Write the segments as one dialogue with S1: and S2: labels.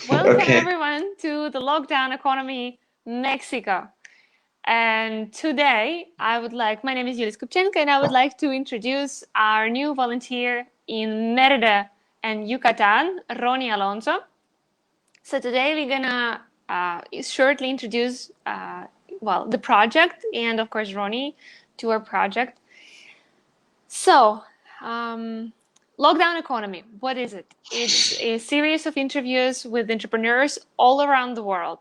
S1: Welcome
S2: Okay.
S1: everyone to the Lockdown Economy Mexico. And today my name is Julia Skupchenko, and I would like to introduce our new volunteer in Merida and Yucatan, Rony Alonzo. So today we're gonna shortly introduce, the project and of course Rony to our project. So, Lockdown Economy, what is it? It's a series of interviews with entrepreneurs all around the world.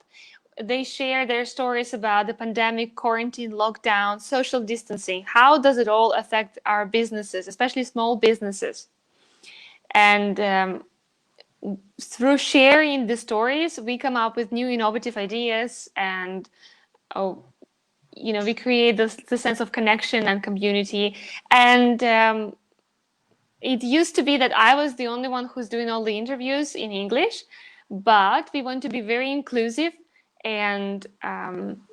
S1: They share their stories about the pandemic, quarantine, lockdown, social distancing. How does it all affect our businesses, especially small businesses? And through sharing the stories, we come up with new innovative ideas and we create the sense of connection and community. And it used to be that I was the only one who's doing all the interviews in English, but we want to be very inclusive and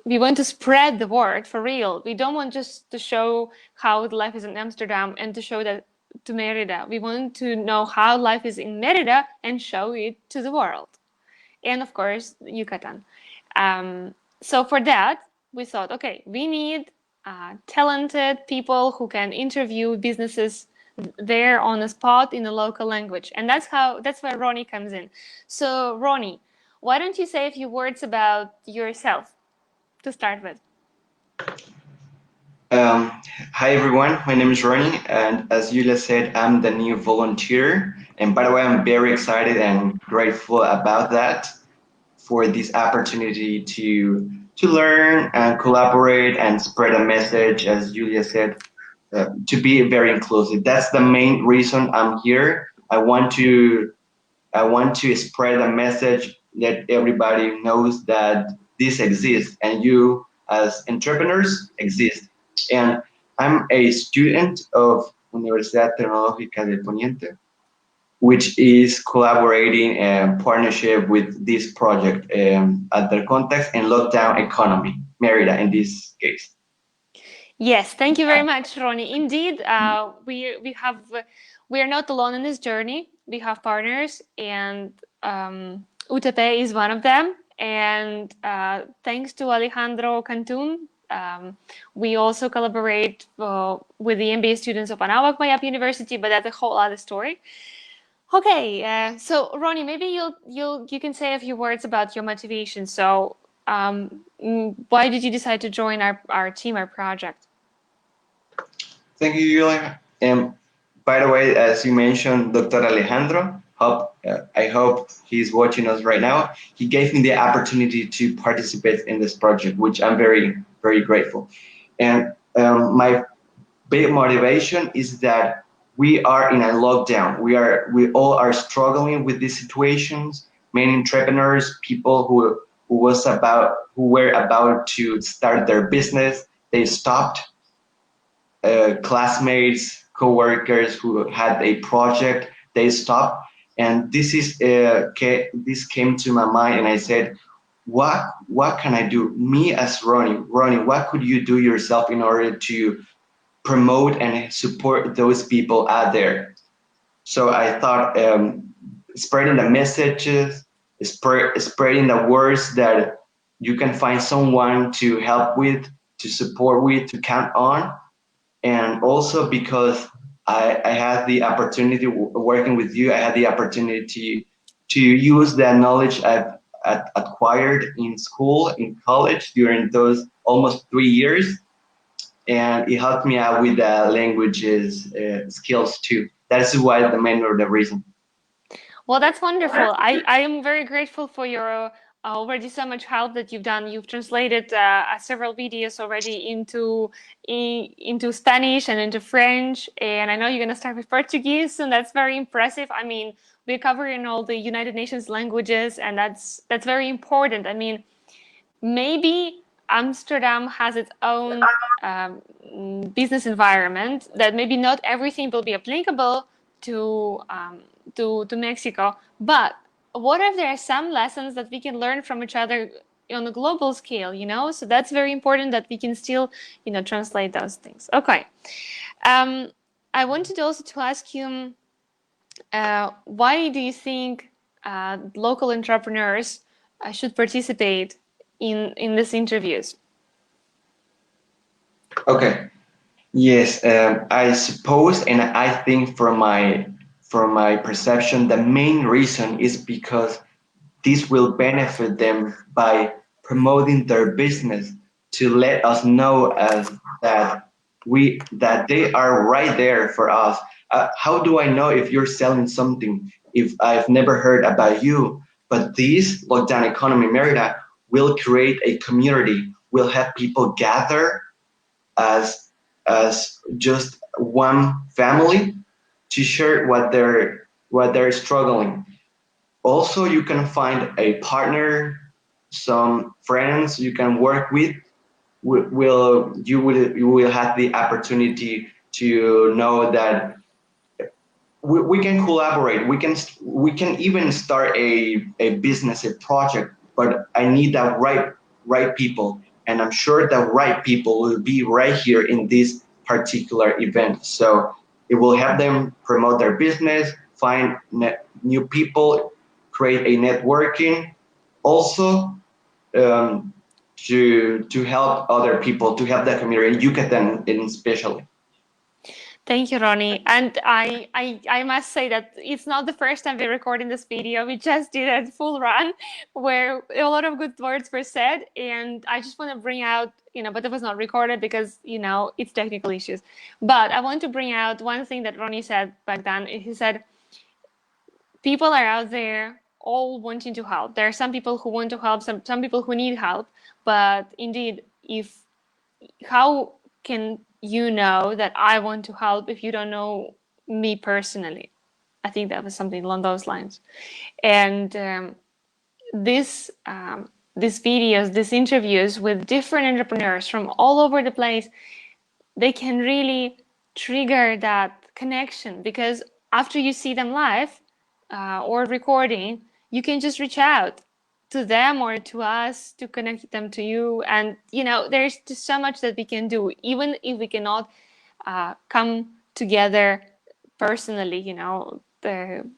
S1: we want to spread the word for real. We don't want just to show how life is in Amsterdam and to show that to Merida. We want to know how life is in Merida and show it to the world. And of course, Yucatan. So for that, we thought, okay, we need talented people who can interview businesses there on the spot in the local language. And that's where Rony comes in. So Rony, why don't you say a few words about yourself to start with?
S2: Um, Hi everyone, my name is Rony, and as Yulia said, I'm the new volunteer. And by the way, I'm very excited and grateful about that for this opportunity to learn and collaborate and spread a message, as Julia said, to be very inclusive. That's the main reason I'm here. I want to spread a message that everybody knows that this exists and you as entrepreneurs exist. And I'm a student of Universidad Tecnológica del Poniente, which is collaborating and partnership with this project, AlterContacts and Lockdown Economy, Merida in this case.
S1: Yes, thank you very much, Rony. Indeed, we are not alone in this journey. We have partners, and UTP is one of them. And thanks to Alejandro Cantun, we also collaborate with the MBA students of Anáhuac Mayap University, but that's a whole other story. Okay, so Rony, maybe you can say a few words about your motivation. So, why did you decide to join our team, our project?
S2: Thank you, Julia. And by the way, as you mentioned, Dr. Alejandro, I hope he's watching us right now. He gave me the opportunity to participate in this project, which I'm very, very grateful. And my big motivation is that we are in a lockdown. We all are struggling with these situations. Many entrepreneurs, people who were about to start their business, they stopped. Classmates, coworkers who had a project, they stopped. And this came to my mind, and I said, what can I do? Me as Rony, what could you do yourself in order to promote and support those people out there? So I thought, spreading the messages, spreading the words that you can find someone to help with, to support with, to count on. And also because I had the opportunity working with you, I had the opportunity to use the knowledge I've acquired in school, in college during those almost 3 years, and it helped me out with the languages skills too. That's why the main or the reason.
S1: Well, that's wonderful. I am very grateful for your already so much help that you've done. You've translated several videos already into Spanish and into French, and I know you're going to start with Portuguese, and that's very impressive. I mean, we're covering all the United Nations languages, and that's very important. I mean, maybe Amsterdam has its own business environment that maybe not everything will be applicable to Mexico. But what if there are some lessons that we can learn from each other on a global scale, So that's very important that we can still, translate those things. Okay. I wanted also to ask you, why do you think local entrepreneurs should participate in these interviews?
S2: Okay. Yes, I suppose, and I think from my perception, the main reason is because this will benefit them by promoting their business to let us know as that they are right there for us. How do I know if you're selling something if I've never heard about you? But this lockdown economy Merida will create a community, will have people gather as just one family to share what they're struggling. Also, you can find a partner, some friends you can work with. You will have the opportunity to know that we can collaborate. We can even start a business, a project. But I need that right people, and I'm sure the right people will be right here in this particular event. So it will help them promote their business, find new people, create a networking, also um, to help other people, to help the community in Yucatan, in especially.
S1: Thank you, Rony. And I must say that it's not the first time we're recording this video. We just did a full run where a lot of good words were said. And I just want to bring out, but it was not recorded because, it's technical issues. But I want to bring out one thing that Rony said back then. He said, people are out there all wanting to help. There are some people who want to help, some people who need help. But indeed, how can you know that I want to help if you don't know me personally? I think that was something along those lines. And this these videos, these interviews with different entrepreneurs from all over the place, they can really trigger that connection, because after you see them live or recording, you can just reach out to them or to us to connect them to you. And there's just so much that we can do, even if we cannot come together personally,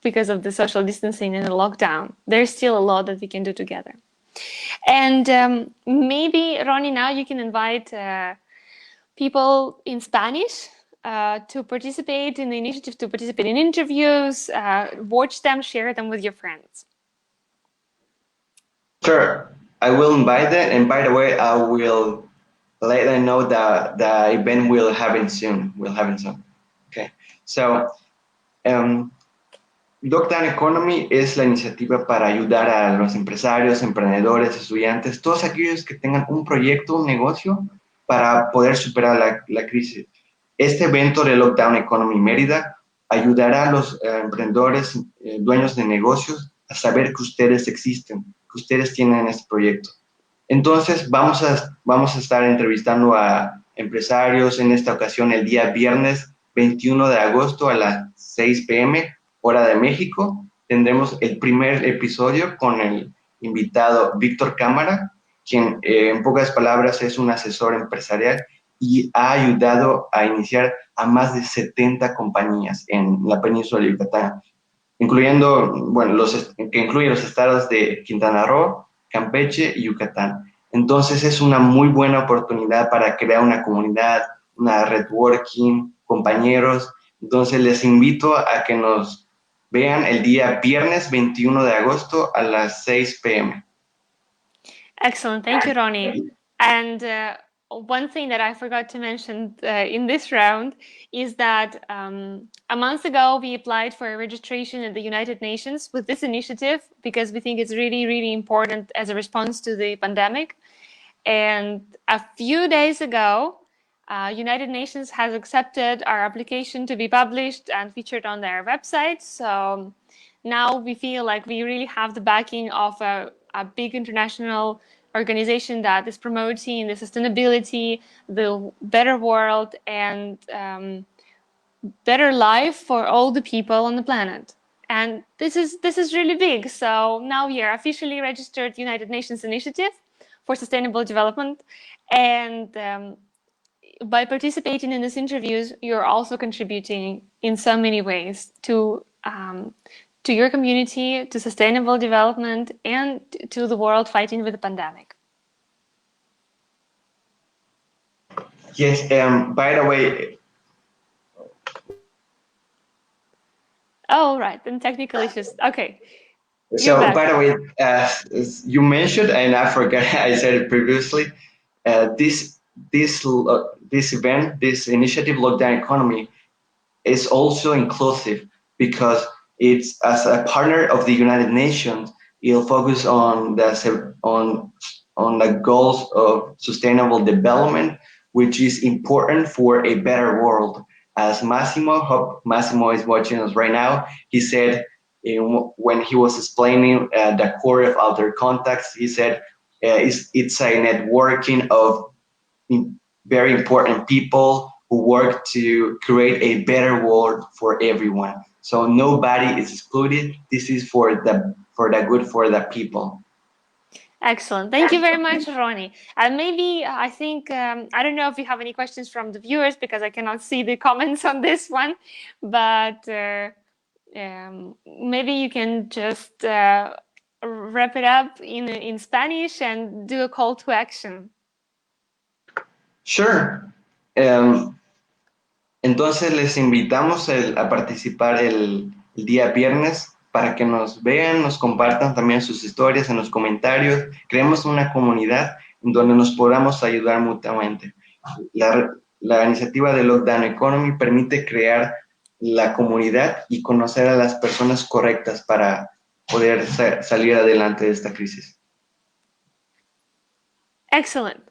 S1: because of the social distancing and the lockdown. There's still a lot that we can do together. And maybe, Rony, now you can invite people in Spanish to participate in the initiative, to participate in interviews, watch them, share them with your friends.
S2: Sure, I will invite them, and by the way, I will let them know that the event will happen soon. Okay, so Lockdown Economy es la iniciativa para ayudar a los empresarios, emprendedores, estudiantes, todos aquellos que tengan un proyecto, un negocio, para poder superar la crisis. Este evento de Lockdown Economy Mérida ayudará a los emprendedores, dueños de negocios, a saber que ustedes existen, que ustedes tienen este proyecto. Entonces, vamos a estar entrevistando a empresarios en esta ocasión el día viernes 21 de agosto a las 6 p.m., hora de México. Tendremos el primer episodio con el invitado Víctor Cámara, quien en pocas palabras es un asesor empresarial y ha ayudado a iniciar a más de 70 compañías en la península de Yucatán, incluyendo, que incluye los estados de Quintana Roo, Campeche y Yucatán. Entonces es una muy buena oportunidad para crear una comunidad, una networking, compañeros. Entonces les invito a que nos vean el día viernes 21 de agosto a las 6 p.m.
S1: Excellent. Thank you, Rony. And one thing that I forgot to mention in this round is that a month ago, we applied for a registration at the United Nations with this initiative because we think it's really, really important as a response to the pandemic. And a few days ago, United Nations has accepted our application to be published and featured on their website. So now we feel like we really have the backing of a big international organization that is promoting the sustainability, the better world, and better life for all the people on the planet. And this is really big. So now we are officially registered United Nations Initiative for Sustainable Development. And by participating in these interviews, you're also contributing in so many ways to to your community, to sustainable development, and to the world fighting with the pandemic?
S2: Yes, by the way,
S1: Oh, right, then technical issues. Okay, you're
S2: so
S1: back.
S2: by the way, as you mentioned, and I forgot, I said it previously, this event, this initiative, Lockdown Economy, is also inclusive because it's as a partner of the United Nations. It'll focus on the goals of sustainable development, which is important for a better world. As Massimo, hope Massimo is watching us right now, he said when he was explaining the core of AlterContacts, he said it's a networking of very important people who work to create a better world for everyone. So nobody is excluded. This is for the good for the people.
S1: Excellent. Thank you very much, Rony. And maybe I think, I don't know if you have any questions from the viewers because I cannot see the comments on this one, but maybe you can just wrap it up in Spanish and do a call to action.
S2: Sure. Entonces les invitamos a participar el día viernes para que nos vean, nos compartan también sus historias en los comentarios. Creemos una comunidad en donde nos podamos ayudar mutuamente. La iniciativa de Lockdown Economy permite crear la comunidad y conocer a las personas correctas para poder salir adelante de esta crisis.
S1: Excellent.